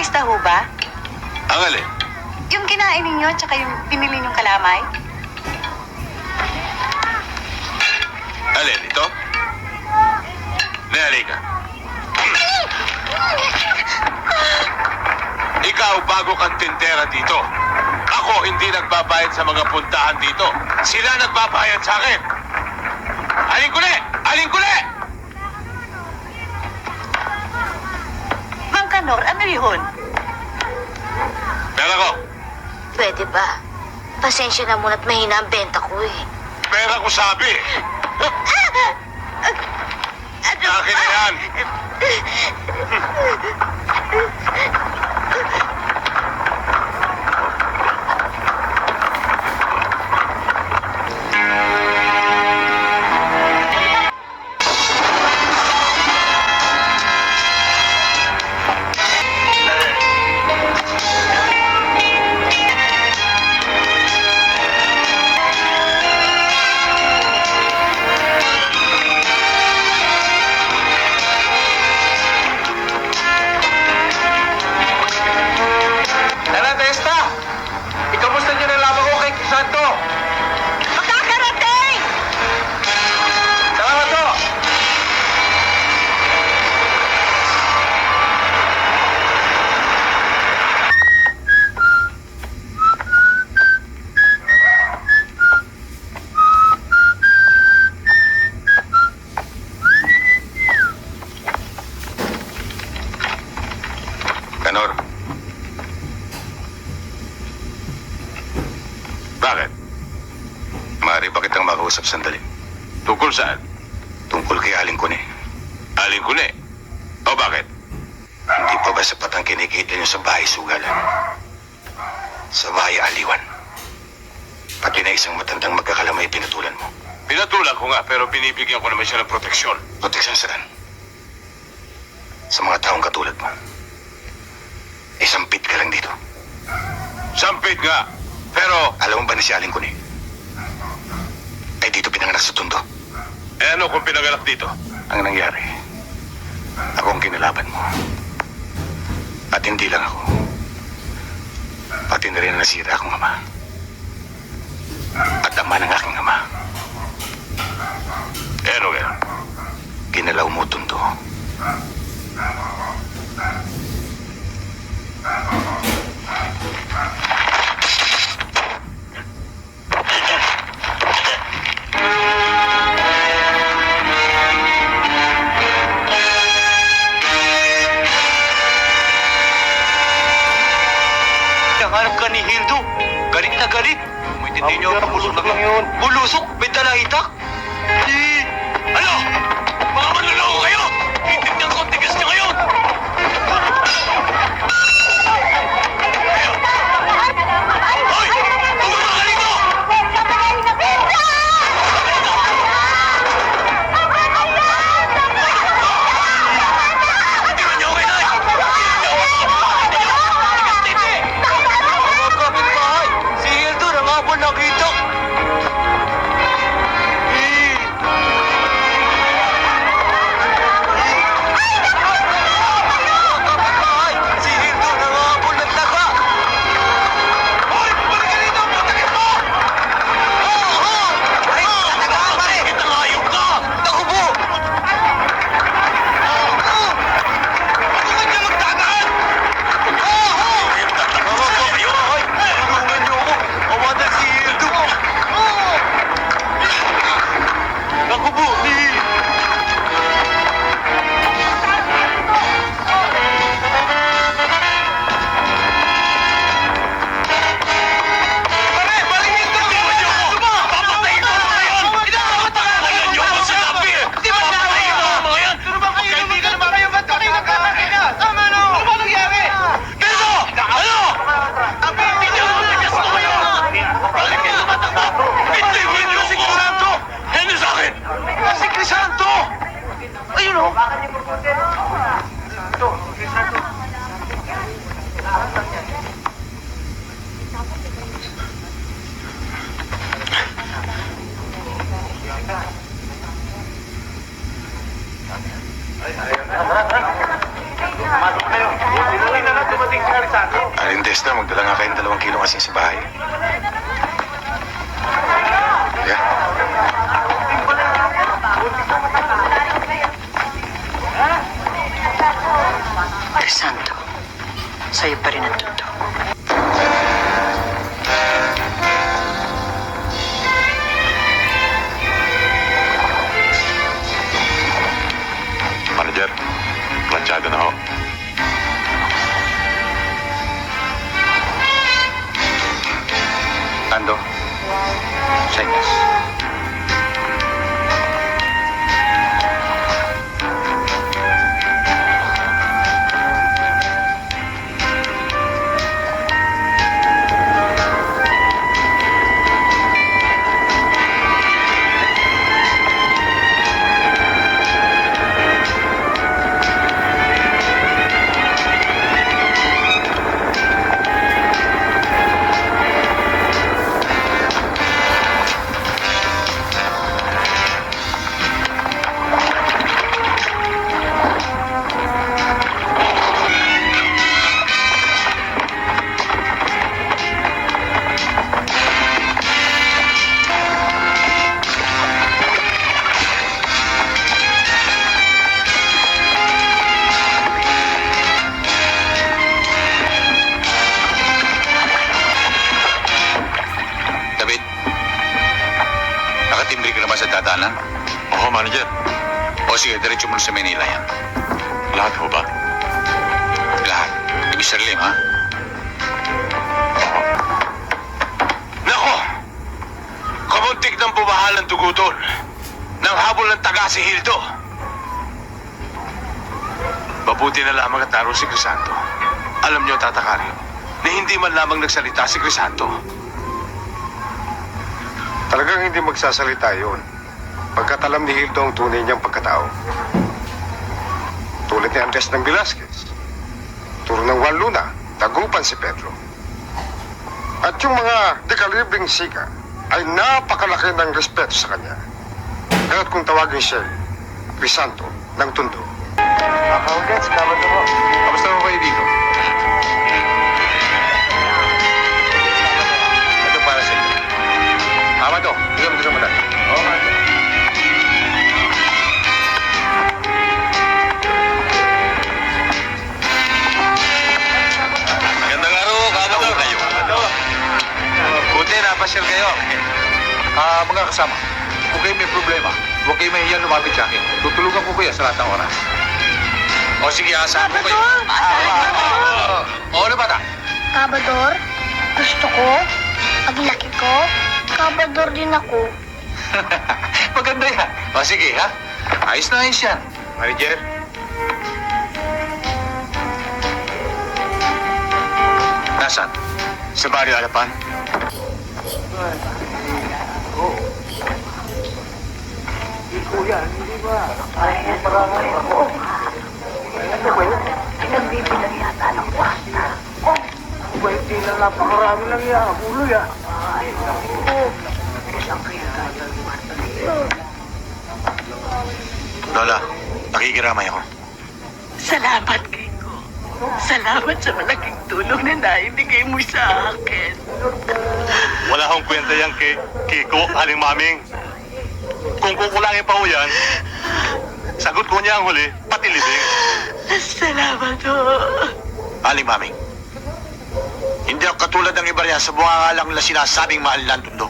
Testa ho ba? Ang alin? Yung kinain ninyo tsaka yung pinili nyong kalamay? Alin, ito? Halika. Ikaw, bago kang tindera dito. Ako hindi nagbabayad sa mga puntahan dito. Sila nagbabayad sa akin. Alin ko na! Alin ko na! Mang Kanor, ano yun? Pera ko. Pwede ba? Pasensya na muna at mahina ang benta ko eh. Pera ko sabi. Akin na yan. Tara, Testa! Ikamusta niyo na laban ko kay Crisanto? Makakarating! Tara to! Kanor. Bakit? Maaari ba kitang makausap sandali? Tungkol saan? Tungkol kay Aling Kune. Aling Kune? O bakit? Hindi pa ba sapat ang kinikita niyo sa bahay sugalan? Sa bahay aliwan? Pati na isang matandang magkakalamay pinatulan mo. Pinatulan ko nga, pero binibigyan ko naman siya ng proteksyon. Proteksyon saan? Sa mga taong katulad mo. Sampit ka lang dito. Sampit nga. Pero... Alam mo ba na si Aling Kune? Ay dito pinanganak sa Tondo. Eh ano kung pinanganak dito? Ang nangyari, ako ang kinalaban mo. At hindi lang ako. Pati na rin nasira akong ama. At ama ng aking ama. Eh ano kaya? Kinalaw mo Tondo. Nangarap ka ni Hildo. Galit na galit. Maintindihan niyo ang bulusok lang yun. Bulusok? May dalang itak? Ano? Mga manluloko kayo! Itignan ko ang tigas niya ngayon! Hoy! Bumaba ka rito! Hindi man niyo okay na! Mga kapitbahay, si Hildo nangabol ng itak. Mga kapitbahay, si Hildo Esther, magdala nga kayong 2 kilo kasi sa bahay. Yeah. Crisanto, sa'yo pa rin ang totoo. Manager, planchado na ho. Tando, senyas. David, nakatimbre ka naman sa datanan? Oo, manager. O sige, diretso mo na sa Manila yan. Lahat ho ba? Lahat. Ni Mr. Lim, ha? Nako! Kamuntik ng pumahalan dugo doon. Nang habol ng taga si Hildo. Mabuti na lamang at naroon si Crisanto. Alam niyo, Tata Cario, na hindi man lamang nagsalita si Crisanto. Talagang hindi magsasalita yun. Pagkat alam ni Hildo ang tunay niyang pagkatao. Tulad ni Andres ng Velasquez. Turo ng Juan Luna, dagupan si Pedro. At yung mga dekalibring sika ay napakalaki ng respeto sa kanya. Kaya't kung tawagin siya, Crisanto ng Tondo. Accountants, kaman mo. Kamusta mo kayo dito? Ito para sa inyo. Tama to. Bigyan mo ito sa mata. Oo, man. Magandang araw, kaman kayo. Buti, napasyal kayo. Mga kasama, kung kayo may problema, huwag kayo mahiyan lumapit sa akin. Tutulungan ko kayo sa lahat ng oras. O sige, asahan ko kayo. Oo na bata? Kabador, gusto ko, paglaki ko, kabador din ako. Maganda yan. O sige, ha? Ayos na ayos yan. Manager? Nasaan? Sa Barrio Alapan? Nagbibilang yata ng pasta. Lola, nakikiramay ako. Salamat, Kiko. Salamat sa malaking tulong na naibigay mo sa akin. Wala akong kwenta yan kay Kiko, Aling Maming. Kung kukulangin pa ho yan, sagot ko niya ang huli, pati libing. Salamat, ho. Aling Maming, hindi ako katulad ng iba riyan sa bungangalang na sinasabing mahal ng Tondo.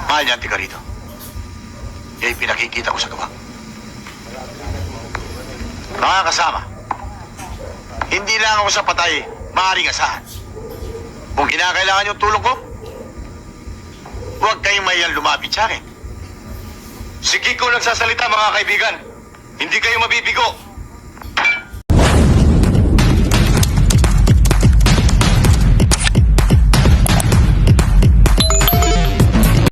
Mahal niya ang tiga rito. Ya'y pinakikita ko sa gawa. Mga kasama, hindi lang ako sa patay, maaaring asahan. Kung kinakailangan yung tulong ko, huwag kayong mahiyan lumapit sa akin. Si Kiko nagsasalita, mga kaibigan. Hindi kayo mabibigo.